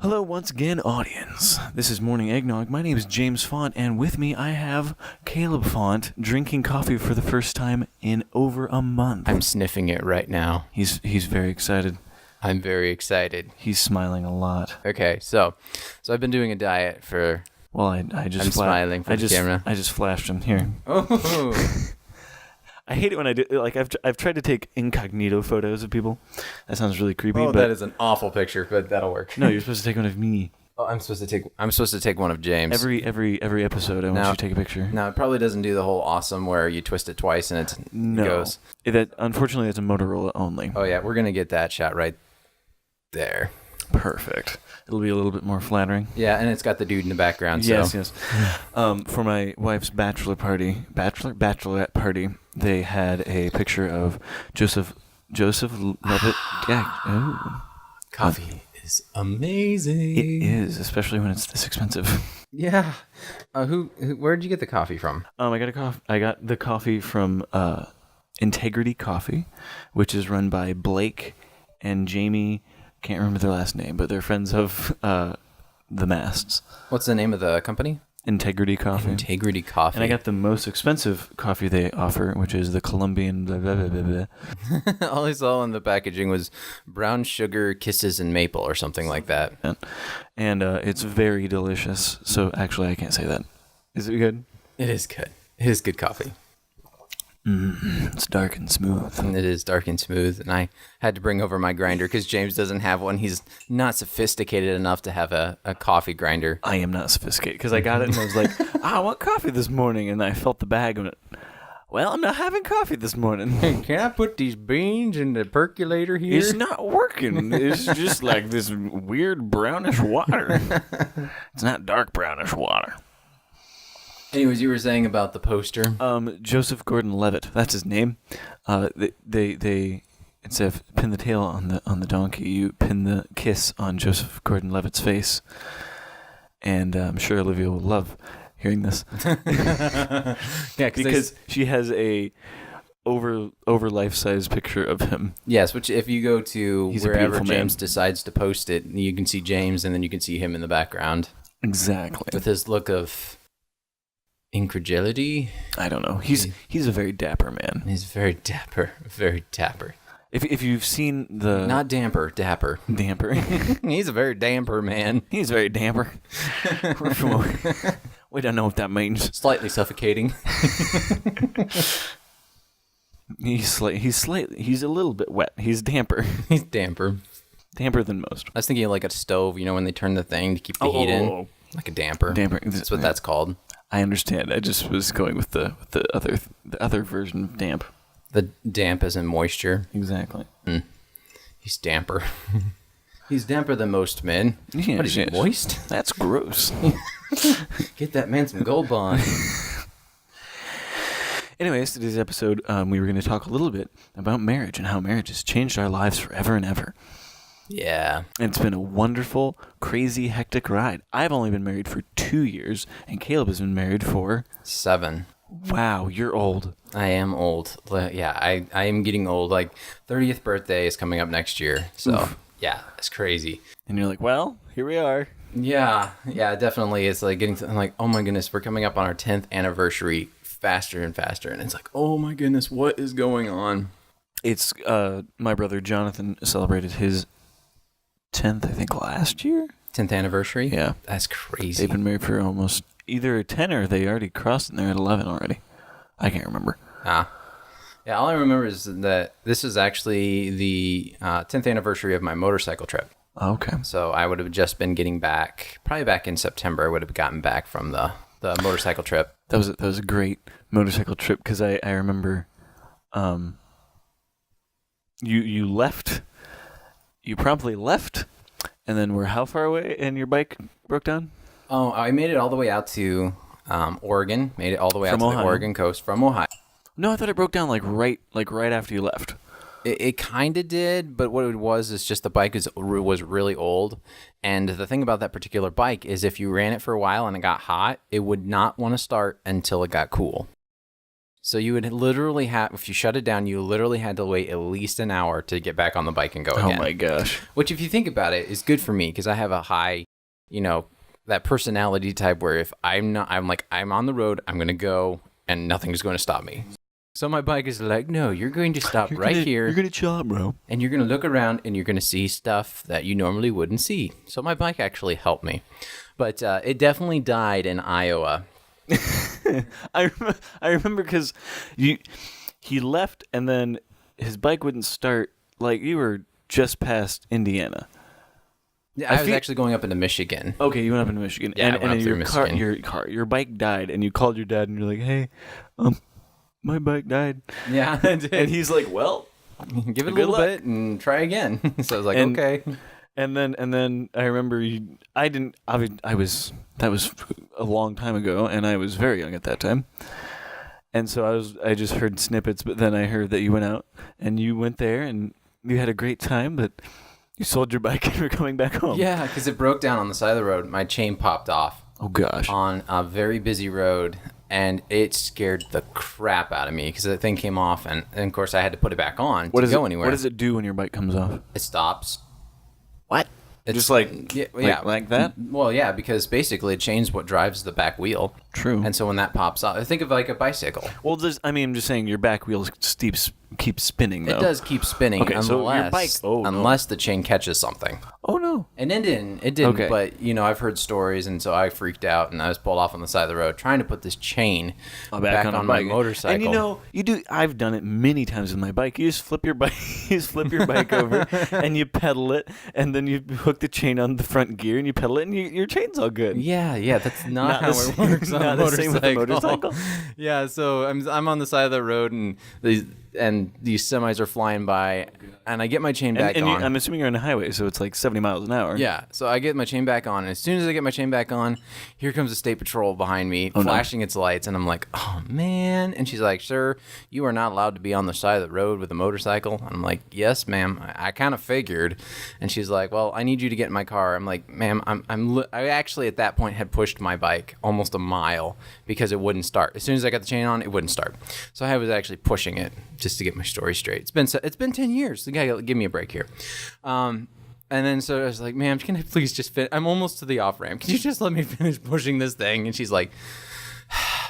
Hello once again, audience. This is Morning Eggnog. My name is James Font, and with me I have Caleb Font drinking coffee for the first time in over a month. I'm sniffing it right now. He's very excited. I'm very excited. He's smiling a lot. Okay, so I've been doing a diet for... Well, I just I'm smiling for the camera. I just flashed him here. Oh. I hate it when I do. Like I've tried to take incognito photos of people. That sounds really creepy. Oh, but that is an awful picture, but that'll work. No, you're supposed to take one of me. Oh, I'm supposed to take one of James. Every episode, I want you to take a picture. No, it probably doesn't do the whole awesome where you twist it twice and it goes. Unfortunately, it's a Motorola only. Oh yeah, we're gonna get that shot right there. Perfect. It'll be a little bit more flattering. Yeah, and it's got the dude in the background. Yes, so. yes. For my wife's bachelorette party, they had a picture of Joseph Levitt. Yeah. Oh. Coffee is amazing. It is, especially when it's this expensive. Yeah. Where'd you get the coffee from? I got the coffee from Integrity Coffee, which is run by Blake and Jamie. Can't remember their last name, but they're friends of the Masts. What's the name of the company? Integrity Coffee. Integrity Coffee. And I got the most expensive coffee they offer, which is the Colombian blah, blah, blah, blah, blah. All I saw on the packaging was brown sugar, kisses, and maple or something like that. And it's very delicious. So actually, I can't say that. Is it good? It is good. It is good coffee. It's dark and smooth. And it is dark and smooth. And I had to bring over my grinder because James doesn't have one. He's not sophisticated enough to have a coffee grinder. I am not sophisticated because I got it and I was like, I want coffee this morning. And I felt the bag and well, I'm not having coffee this morning. Can I put these beans in the percolator here? It's not working. It's just like this weird brownish water. It's not dark brownish water. Anyways, you were saying about the poster. Joseph Gordon-Levitt. That's his name. They instead of pin the tail on the donkey, you pin the kiss on Joseph Gordon-Levitt's face. And I'm sure Olivia will love hearing this. Yeah, because she has a over life-size picture of him. Yes, which if you go to wherever James decides to post it, you can see James and then you can see him in the background. Exactly. With his look of incredulity. I don't know. He's a very dapper man. He's very dapper. Very dapper. If you've seen the... Not damper, dapper. Damper. He's a very damper man. He's very damper. We don't know what that means. Slightly suffocating. He's a little bit wet. He's damper. He's damper. Damper than most. I was thinking of like a stove, when they turn the thing to keep the heat in. Like a damper. Damper. That's what that's called. I understand. I just was going with the other version of damp. The damp as in moisture. Exactly. He's damper. He's damper than most men. Yes, what is he, moist? That's gross. Get that man some Gold Bond. Anyways, today's episode, we were going to talk a little bit about marriage and how marriage has changed our lives forever and ever. Yeah. And it's been a wonderful, crazy, hectic ride. I've only been married for 2 years, and Caleb has been married for... 7. Wow, you're old. I am old. Yeah, I am getting old. Like, 30th birthday is coming up next year. So, Oof. Yeah, it's crazy. And you're like, well, here we are. Yeah, definitely. It's like I'm like, oh my goodness, we're coming up on our 10th anniversary faster and faster. And it's like, oh my goodness, what is going on? It's, my brother Jonathan celebrated his 10th, I think, last year. 10th anniversary? Yeah. That's crazy. They've been married for almost either 10 or they already crossed and they're at 11 already. I can't remember. Yeah, all I remember is that this is actually the 10th anniversary of my motorcycle trip. Okay. So I would have just been getting back, probably back in September, I would have gotten back from the motorcycle trip. That was a great motorcycle trip because I remember you left... You promptly left, and then we're how far away, and your bike broke down? Oh, I made it all the way out to Oregon. Made it all the way out to the Oregon coast from Ohio. No, I thought it broke down like right after you left. It kind of did, but what it was is just the bike was really old, and the thing about that particular bike is if you ran it for a while and it got hot, it would not want to start until it got cool. So you would literally have, if you shut it down, you literally had to wait at least an hour to get back on the bike and go again. Oh my gosh. Which, if you think about it, is good for me because I have a high, that personality type where if I'm on the road, I'm going to go and nothing's going to stop me. So my bike is like, no, you're going to stop here. You're going to chill out, bro. And you're going to look around and you're going to see stuff that you normally wouldn't see. So my bike actually helped me. But it definitely died in Iowa. I remember because he left and then his bike wouldn't start. Like you were just past Indiana. Yeah, I was actually going up into Michigan. Okay, you went up into Michigan. Yeah, and I went up through Michigan. Your bike died, and you called your dad, and you're like, "Hey, my bike died." Yeah, I did. And he's like, "Well, give it a little bit and try again." So I was like, "Okay." And then I remember that was a long time ago, and I was very young at that time. And so I just heard snippets, but then I heard that you went out and you went there and you had a great time, but you sold your bike and were coming back home. Yeah, because it broke down on the side of the road. My chain popped off. Oh gosh. On a very busy road, and it scared the crap out of me because the thing came off, and of course I had to put it back on to go anywhere. What does it do when your bike comes off? It stops. What? It's just like that? Well, yeah, because basically chain's what drives the back wheel. True. And so when that pops off, think of like a bicycle. Well, I'm just saying your back wheel keeps spinning, though. It does keep spinning, okay, unless, so your bike, unless the chain catches something. Oh, no. And it didn't, okay. But, I've heard stories, and so I freaked out, and I was pulled off on the side of the road trying to put this chain back on my motorcycle. And I've done it many times with my bike. You just flip your bike over, and you pedal it, and then you hook the chain on the front gear, and you pedal it, and your chain's all good. Yeah, that's not how it works on a motorcycle. The same with a motorcycle. Yeah, so I'm on the side of the road, and these semis are flying by, and I get my chain back on. I'm assuming you're on a highway, so it's like 70 miles an hour. Yeah, so I get my chain back on, and as soon as I get my chain back on, here comes the state patrol behind me, flashing its lights, and I'm like, oh, man. And she's like, sir, you are not allowed to be on the side of the road with a motorcycle. And I'm like, yes, ma'am. I kind of figured. And she's like, well, I need you to get in my car. I'm like, ma'am, I actually at that point had pushed my bike almost a mile because it wouldn't start. As soon as I got the chain on, it wouldn't start. So I was actually pushing it just to get my story straight. It's been 10 years. You gotta give me a break here. And then so I was like, ma'am, can I please just finish? I'm almost to the off ramp. Can you just let me finish pushing this thing? And she's like,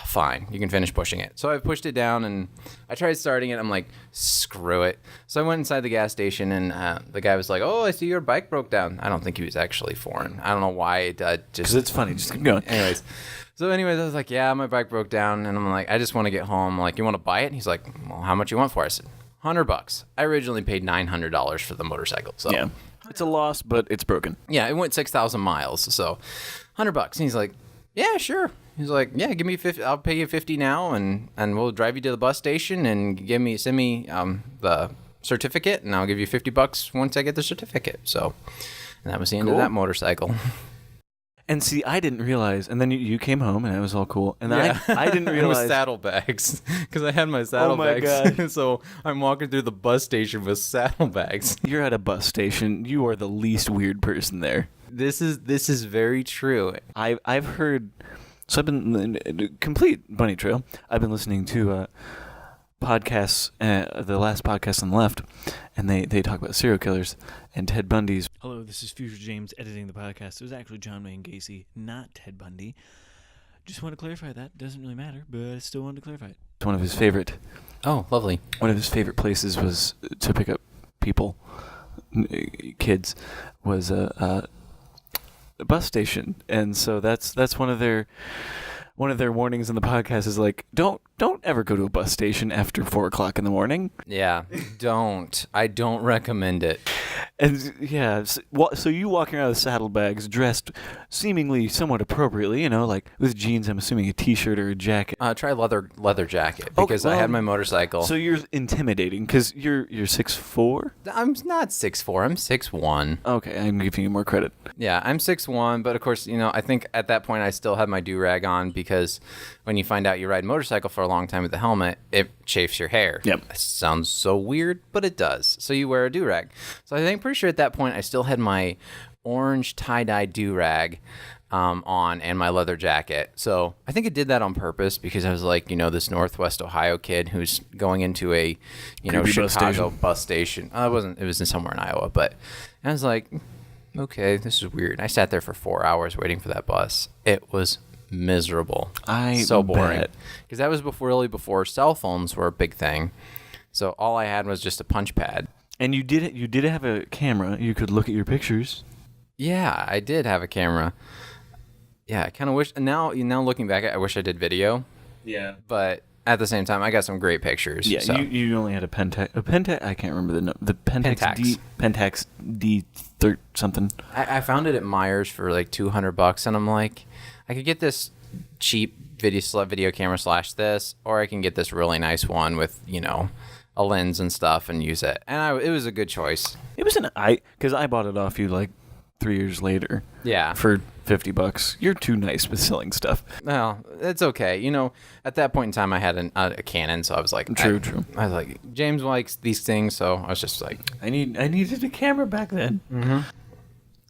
fine, you can finish pushing it. So I pushed it down and I tried starting it. I'm like, screw it. So I went inside the gas station and the guy was like, oh, I see your bike broke down. I don't think he was actually foreign. I don't know why it just... Because it's funny. Just keep going. Anyways, I was like, yeah, my bike broke down. And I'm like, I just want to get home. I'm like, you want to buy it? And he's like, well, how much you want for it? I said, $100. I originally paid $900 for the motorcycle. So yeah. It's a loss, but it's broken. Yeah, it went 6,000 miles, so $100. And he's like, yeah, sure. He's like, yeah, give me 50. I'll pay you 50 now, and we'll drive you to the bus station and send me the certificate, and I'll give you $50 once I get the certificate. So, and that was the end of that motorcycle. And see, I didn't realize, and then you came home, and it was all cool. And I didn't realize. With saddlebags, because I had my saddlebags. Oh my God. So I'm walking through the bus station with saddlebags. You're at a bus station. You are the least weird person there. This is very true. I've heard. So I've been complete bunny trail. I've been listening to podcasts, the last podcast on the left, and they talk about serial killers and Ted Bundy's. Hello, this is Future James editing the podcast. It was actually John Wayne Gacy, not Ted Bundy. Just want to clarify that. Doesn't really matter, but I still wanted to clarify it. One of his favorite. Oh, lovely. One of his favorite places was to pick up people, kids, was a bus station, and so that's one of their warnings in the podcast is like, don't ever go to a bus station after 4:00 in the morning. Yeah, don't. I don't recommend it. And yeah, so you walking around with saddlebags, dressed seemingly somewhat appropriately, like with jeans. I'm assuming a t-shirt or a jacket. Try leather jacket because I had my motorcycle. So you're intimidating because you're 6'4". I'm not 6'4". I'm 6'1". Okay, I'm giving you more credit. Yeah, I'm 6'1", but of course, I think at that point I still had my do-rag on because when you find out you ride a motorcycle for a long time with the helmet, it chafes your hair. Yep. It sounds so weird, but it does. So you wear a do-rag. So I think pretty sure at that point I still had my orange tie-dye do-rag on and my leather jacket. So I think I did that on purpose because I was like, this Northwest Ohio kid who's going into a, Creepy Chicago bus station. It was in somewhere in Iowa, but I was like, okay, this is weird. I sat there for 4 hours waiting for that bus. It was miserable. So boring. Because that was before cell phones were a big thing. So all I had was just a punch pad. And you did have a camera. You could look at your pictures. Yeah, I did have a camera. Yeah, I kind of wish. Now looking back, I wish I did video. Yeah. But at the same time, I got some great pictures. Yeah, so. you only had a Pentax. I can't remember the Pentax. Pentax D something. I found it at Myers for like $200, and I'm like, I could get this cheap video camera / this, or I can get this really nice one with a lens and stuff and use it. And it was a good choice. It was because I bought it off you like 3 years later. Yeah. For $50. You're too nice with selling stuff. Well, it's okay. At that point in time, I had a Canon, so I was like, True. I was like, James likes these things, so I was just like, I needed a camera back then. Mm-hmm.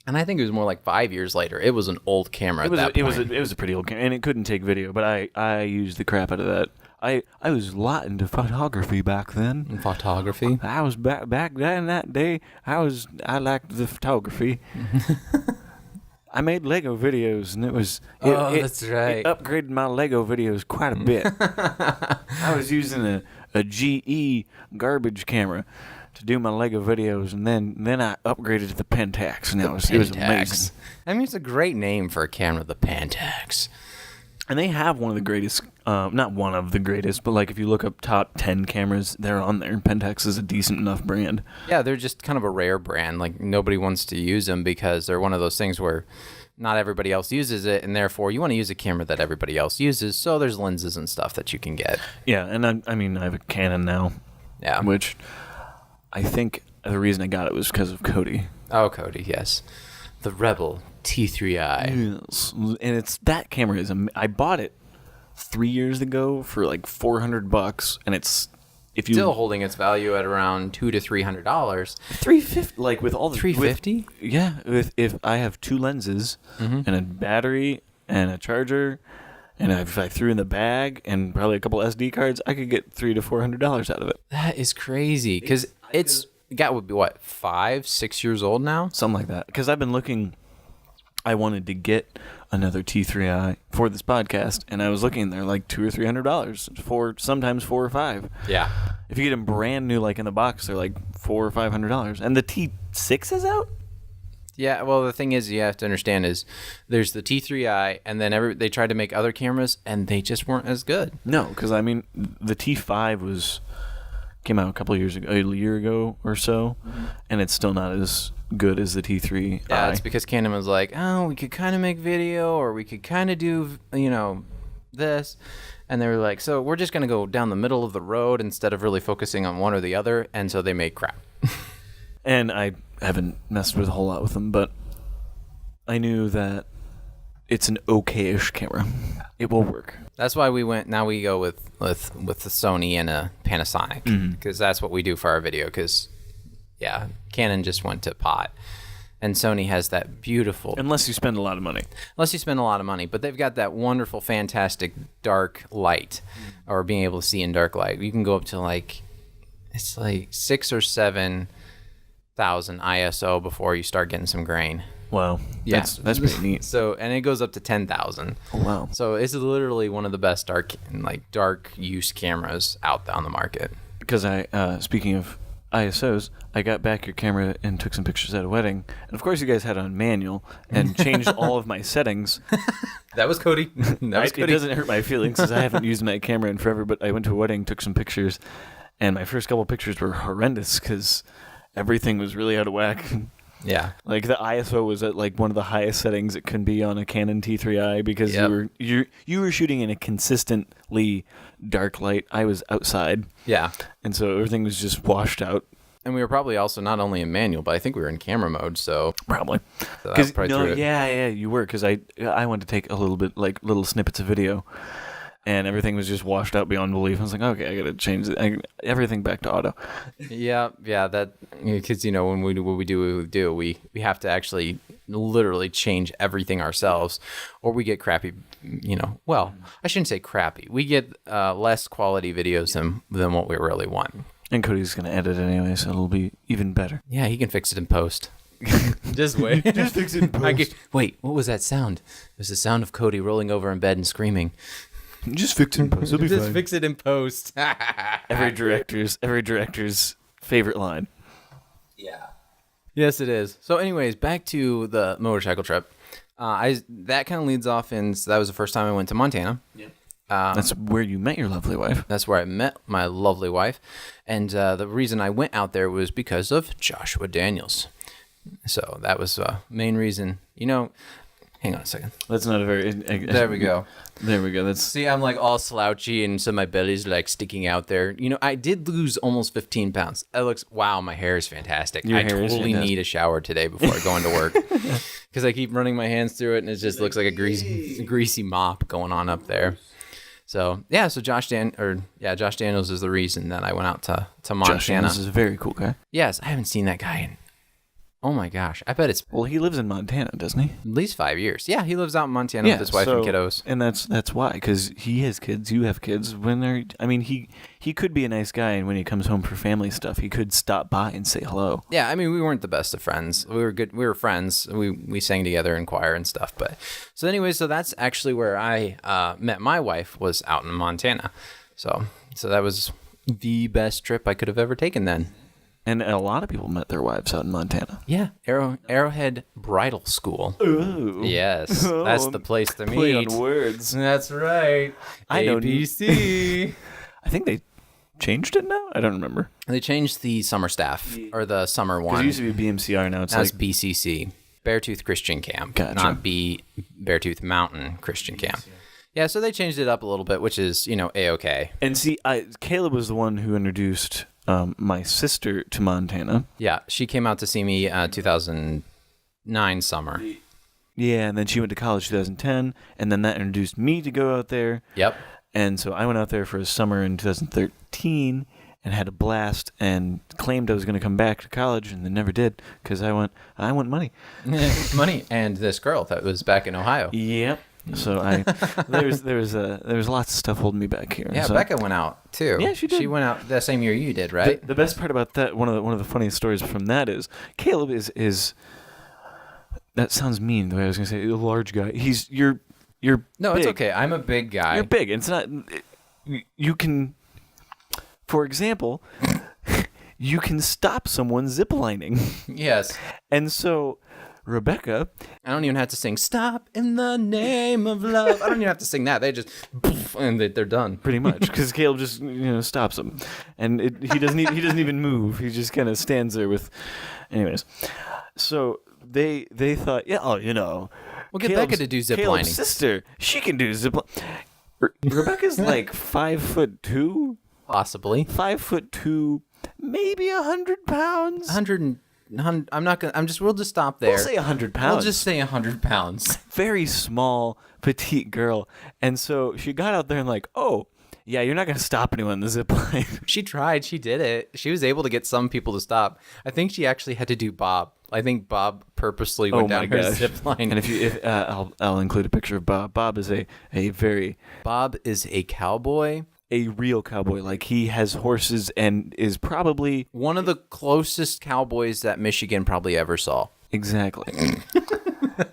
And I think it was more like 5 years later. It was an old camera at that point. It was a pretty old camera, and it couldn't take video, but I used the crap out of that. I was a lot into photography back then. Photography? I was back in that day. I liked the photography. I made Lego videos, and that's right. It upgraded my Lego videos quite a bit. I was using a GE garbage camera to do my Lego videos, and then I upgraded to the Pentax, and it was amazing. I mean, it's a great name for a camera, the Pentax. And they have one of the greatest, not one of the greatest, but like if you look up top 10 cameras, they're on there. Pentax is a decent enough brand. Yeah, they're just kind of a rare brand. Like nobody wants to use them because they're one of those things where not everybody else uses it, and therefore you want to use a camera that everybody else uses. So there's lenses and stuff that you can get. Yeah, and I mean I have a Canon now. Yeah. Which I think the reason I got it was because of Cody. Oh, Cody, yes. The Rebel T3i. Yes. And that camera I bought it 3 years ago for like $400, and it's still holding its value at around $200 to $300. $350, like with all the $350. Yeah, if I have two lenses and a battery and a charger, and if I threw in the bag and probably a couple SD cards, I could get $300 to $400 out of it. That is crazy because it's got would be what 5-6 years old now, something like that. Because I've been looking. I wanted to get another T3i for this podcast, and I was looking there like $200 or $300 sometimes $400 or $500. Yeah. If you get them brand new, like in the box, they're like $400 or $500. And the T6 is out. Yeah. Well, the thing is, you have to understand is there's the T3i, and then they tried to make other cameras, and they just weren't as good. No, because I mean the T5 came out a year ago or so, and it's still not as good as the T3i. Yeah, it's because Canon was like, oh, we could kind of make video, or we could kind of do, this. And they were like, so we're just going to go down the middle of the road instead of really focusing on one or the other. And so they made crap. And I haven't messed with a whole lot with them, but I knew that it's an okay-ish camera. It will work. That's why we go with the Sony and a Panasonic, because that's what we do for our video. Because, yeah, Canon just went to pot, and Sony has that beautiful. Unless you spend a lot of money. But they've got that wonderful, fantastic dark light, or being able to see in dark light. You can go up to it's like 6,000 or 7,000 ISO before you start getting some grain. Wow. Yeah. That's pretty neat. So, and it goes up to 10,000. Oh, wow. So it's literally one of the best dark use cameras out on the market. Because speaking of ISOs, I got back your camera and took some pictures at a wedding. And of course you guys had it on manual and changed all of my settings. That was Cody. It doesn't hurt my feelings because I haven't used my camera in forever, but I went to a wedding, took some pictures, and my first couple pictures were horrendous because everything was really out of whack. Yeah. Like the ISO was at like one of the highest settings it can be on a Canon T3i because you were shooting in a consistently dark light. I was outside. Yeah. And so everything was just washed out. And we were probably also not only in manual, but I think we were in camera mode, so probably. So Yeah, you were, because I wanted to take a little bit, like little snippets of video. and everything was just washed out beyond belief. I was like, okay, I gotta change everything back to auto. Yeah, that because when we do, we have to actually literally change everything ourselves, or we get crappy. Well, I shouldn't say crappy. We get less quality videos than what we really want. And Cody's gonna edit anyway, so it'll be even better. Yeah, he can fix it in post. Just wait. Just fix it in post. Wait, what was that sound? It was the sound of Cody rolling over in bed and screaming. Just fix it in post. It'll be Just fine. fix it in post. Every director's favorite line. Yeah. Yes, it is. So, anyways, back to the motorcycle trip. That kind of leads off so that was the first time I went to Montana. Yeah. That's where you met your lovely wife. That's where I met my lovely wife. And the reason I went out there was because of Joshua Daniels. So that was the main reason. Hang on a second. That's not a very... There we go. There we go. See, I'm like all slouchy and so my belly's like sticking out there. I did lose almost 15 pounds. Wow, my hair is fantastic. Your I hair is totally fantastic. need a shower today before I go into work. Because I keep running my hands through it and it just looks like a greasy mop going on up there. So, yeah, so Josh Daniels is the reason that I went out to Montana. Josh Daniels is a very cool guy. Yes, I haven't seen that guy in... Oh my gosh, I bet it's Well, he lives in Montana, doesn't he? at least 5 years. Yeah, he lives out in Montana with his wife and kiddos. And that's why, because he has kids, you have kids. He could be a nice guy, and when he comes home for family stuff, he could stop by and say hello. Yeah, we weren't the best of friends. We were good. We were friends. We sang together in choir and stuff. But so anyway, so that's actually where I met my wife, was out in Montana. So that was the best trip I could have ever taken then. And a lot of people met their wives out in Montana. Yeah, Arrowhead Bridal School. Ooh. Yes, that's the place to meet. Play on words. That's right. I know. ABC. I think they changed it now. I don't remember. They changed the summer staff, or the summer Because one. it used to be BMCR, now it's That's like... BCC, Beartooth Christian Camp, Gotcha. not Beartooth Mountain Christian Camp. Yeah, so they changed it up a little bit, which is, A-okay. And see, Caleb was the one who introduced my sister to Montana. Yeah, she came out to see me 2009 summer. Yeah, and then she went to college 2010, and then that introduced me to go out there. Yep. And so I went out there for a summer in 2013 and had a blast and claimed I was going to come back to college, and then never did because I want money. Money. And this girl that was back in Ohio. Yep. So there was lots of stuff holding me back here. Yeah, so, Becca went out too. Yeah, she did. She went out the same year you did, right? The best part about that, one of the funniest stories from that is Caleb is that sounds mean the way I was going to say, a large guy. You're No, big. it's okay. I'm a big guy. You're big. It's not. You can, for example, you can stop someone ziplining. Yes. And so Rebecca, I don't even have to sing "Stop in the Name of Love." I don't even have to sing that. They just and they're done. pretty much, because Caleb just stops him, and he doesn't even move. He just kind of stands there with. Anyways, so they thought, yeah, We'll get Becca to do zip lining. Caleb's sister, she can do zip. Rebecca's like 5'2", Possibly 5'2", maybe 100 pounds. 100. I'm not gonna. We'll just stop there. We'll say 100 pounds. We'll just say 100 pounds. Very small, petite girl. And so she got out there and like, oh, yeah, you're not going to stop anyone in the zip line. She tried. She did it. She was able to get some people to stop. I think she actually had to do Bob. I think Bob purposely went down her zip line. And if I'll include a picture of Bob. Bob is a cowboy. A real cowboy. Like, he has horses and is probably... One of the closest cowboys that Michigan probably ever saw. Exactly.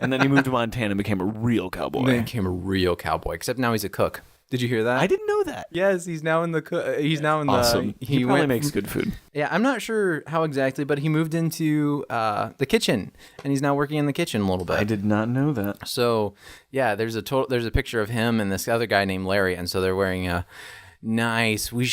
And then he moved to Montana and became a real cowboy. He became a real cowboy, except now he's a cook. Did you hear that? I didn't know that. Yes, he's now in the he's now in awesome. the He probably makes good food. Yeah, I'm not sure how exactly, but he moved into the kitchen and he's now working in the kitchen a little bit. I did not know that. So, yeah, there's a picture of him and this other guy named Larry, and so they're wearing a nice. We're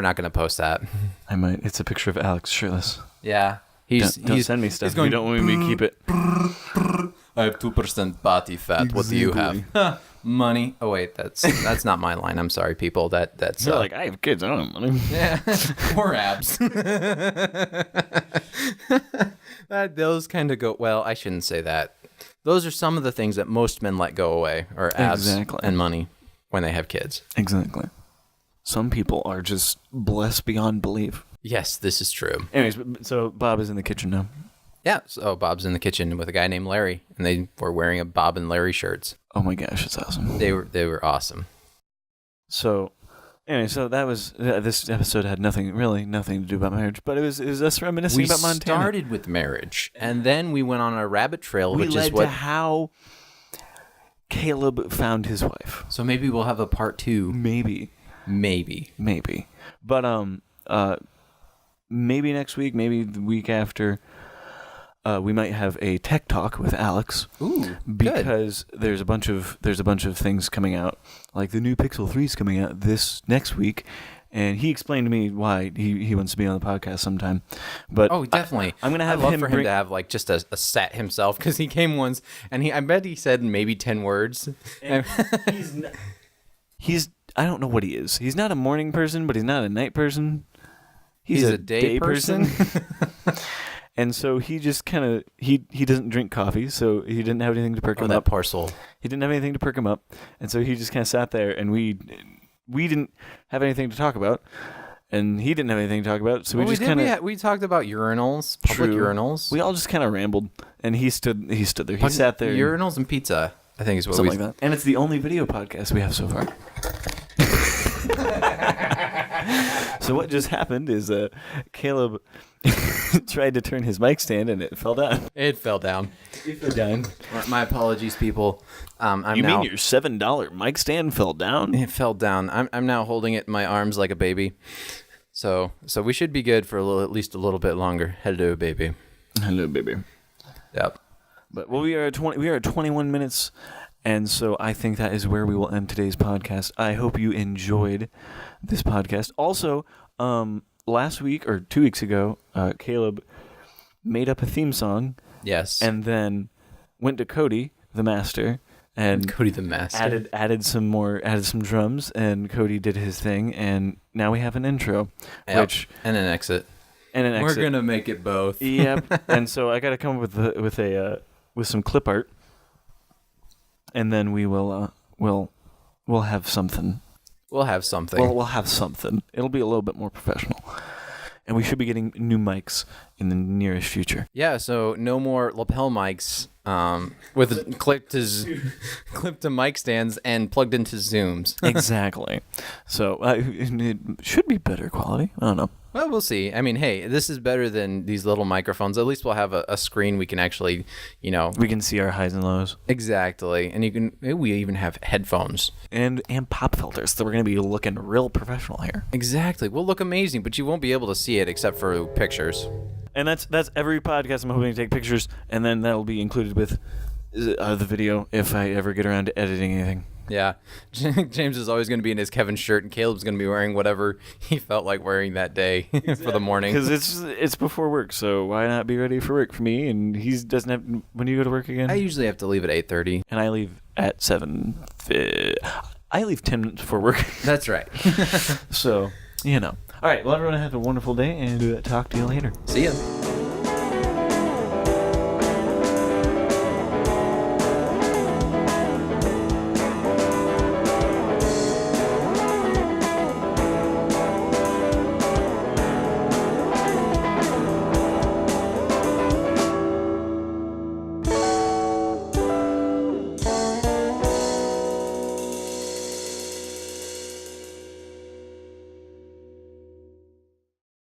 not going to post that. I might. It's a picture of Alex shirtless. Yeah. Don't send me stuff if you don't want me to keep it. I have 2% body fat. Exactly. What do you have? Money. Oh wait, that's not my line. I'm sorry, people. That's You're like, I have kids. I don't have money. Yeah, or abs. Those kind of go. Well, I shouldn't say that. Those are some of the things that most men let go away, or abs and money. when they have kids. Exactly. Some people are just blessed beyond belief. Yes, this is true. Anyways, so Bob is in the kitchen now. Yeah, so Bob's in the kitchen with a guy named Larry, and they were wearing a Bob and Larry shirts. Oh my gosh, it's awesome. They were awesome. So, anyway, so that was this episode had nothing to do about marriage, but it was us reminiscing about Montana. We started with marriage, and then we went on a rabbit trail, We which led is what to how Caleb found his wife. So maybe we'll have a part 2. Maybe. But maybe next week, maybe the week after, we might have a tech talk with Alex. Ooh, because there's a bunch of things coming out. Like the new Pixel 3 is coming out this next week, and he explained to me why he wants to be on the podcast sometime. But definitely. I'm gonna have I'd love him for him to have like just a set himself, because he came once and I bet he said maybe 10 words. And he's I don't know what he is. He's not a morning person, but he's not a night person. He's a day person. And so he just kind of he doesn't drink coffee, so he didn't have anything to perk him that up. parcel. He didn't have anything to perk him up, and so he just kind of sat there, and we didn't have anything to talk about, and he didn't have anything to talk about. So we we talked about urinals, public urinals. We all just kind of rambled, and he stood there. He sat there. Urinals and pizza, I think is what something like that. And it's the only video podcast we have so far. So what just happened is Caleb tried to turn his mic stand and it fell down. It fell down. My apologies, people. You mean your $7 mic stand fell down? It fell down. I'm now holding it in my arms like a baby. So we should be good for at least a little bit longer. Hello, baby. Hello, baby. Yep. But we are at 21 minutes. And so I think that is where we will end today's podcast. I hope you enjoyed this podcast. Also, last week or 2 weeks ago, Caleb made up a theme song. Yes. And then went to Cody, the master, and added some drums, and Cody did his thing, and now we have an intro, and an exit. We're gonna make it both. Yep. And so I got to come up with some clip art. And then we will we'll have something. We'll have something. We'll have something. It'll be a little bit more professional. And we should be getting new mics in the nearest future. Yeah, so no more lapel mics with clipped to mic stands and plugged into Zooms. Exactly. So it should be better quality. I don't know. Well, we'll see. I mean, hey, this is better than these little microphones. At least we'll have a screen we can actually, we can see our highs and lows. Exactly. And we even have headphones. And pop filters. So we're going to be looking real professional here. Exactly. We'll look amazing, but you won't be able to see it except for pictures. And that's every podcast. I'm hoping to take pictures, and then that'll be included with the video if I ever get around to editing anything. Yeah. James is always going to be in his Kevin shirt, and Caleb's going to be wearing whatever he felt like wearing that day for the morning. Because it's before work, so why not be ready for work for me? And he doesn't have... When do you go to work again? I usually have to leave at 8:30. And I leave at 7. I leave 10 minutes before work. That's right. So, All right, well, everyone have a wonderful day, and talk to you later. See ya.